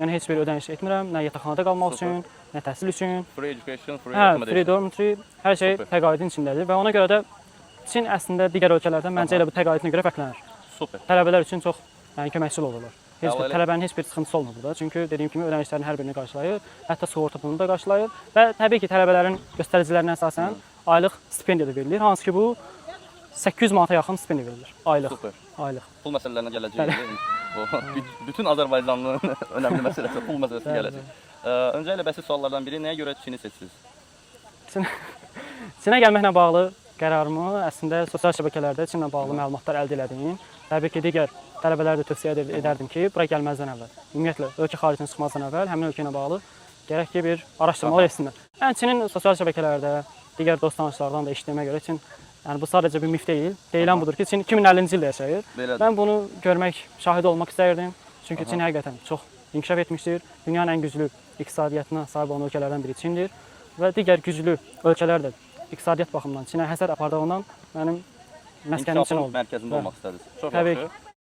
Yəni heç bir ödəniş etmirəm, nə yataqxanada qalmaq üçün, nə təhsil üçün. Free education, free Hə, accommodation. free dormitory, hər şey Super. təqaüdün içindədir və ona görə də Çin əslində digər ölkələrdən məncə elə bu təqaüdünə görə fərqlənir. Super. Tələbələr üçün çox yəni köməkçil olurlar. Heç bir Elə- tələbənin heç bir sıxıntısı olmur burada. Çünki dediyim kimi ödənişlərin hər birini qarşılayır, hətta sığorta pulunu da qarşılayır və təbii ki, tələbələrin göstəricilərinə əsasən aylıq stipendiya da verilir. Hansı ki bu 800 manata yaxın stipendiya verilir aylıq. Super. Aylıq. Pul məsələlərinə gələcəyik. Bu bütün Azərbaycanlının önəmli məsələsi pul məsələsi gələcək. Öncə elə bəsit suallardan biri, nəyə görə Çini seçdiniz? Çinə gəlməklə bağlı qərarımı əslində sosial şəbəkələrdə Çinlə bağlı məlumatlar əldə elədim. Təbii ki, digər tələbələrə də tövsiyə edərdim ki, bura gəlməzdən əvvəl, ümumiyyətlə ölkə xaricinə çıxmazdan əvvəl həmin ölkə ilə bağlı gərək ki, bir araşdırmalar etsinlər. Çinin sosial şəbəkələrdə digər dost tanışlardan da eşitdiyimə görə Çin, yəni bu sadəcə bir mif deyil. Deyilən budur ki, Çin 2050-ci ildə yaşayır. Belədir. Mən bunu görmək, şahid olmaq istəyirdim. Çünki Çin həqiqətən çox inkişaf etmişdir. Dünyanın ən güclü iqtisadiyyatına sahib olan ölkələrdən biri Çindir və digər güclü ölkələr də iqtisadiyyat baxımından Çinə həsəd apardığından mənim məskənim Çin İnkişafın oldu. mərkəzində olmaq istədiniz. Çox Təbii yaxşı.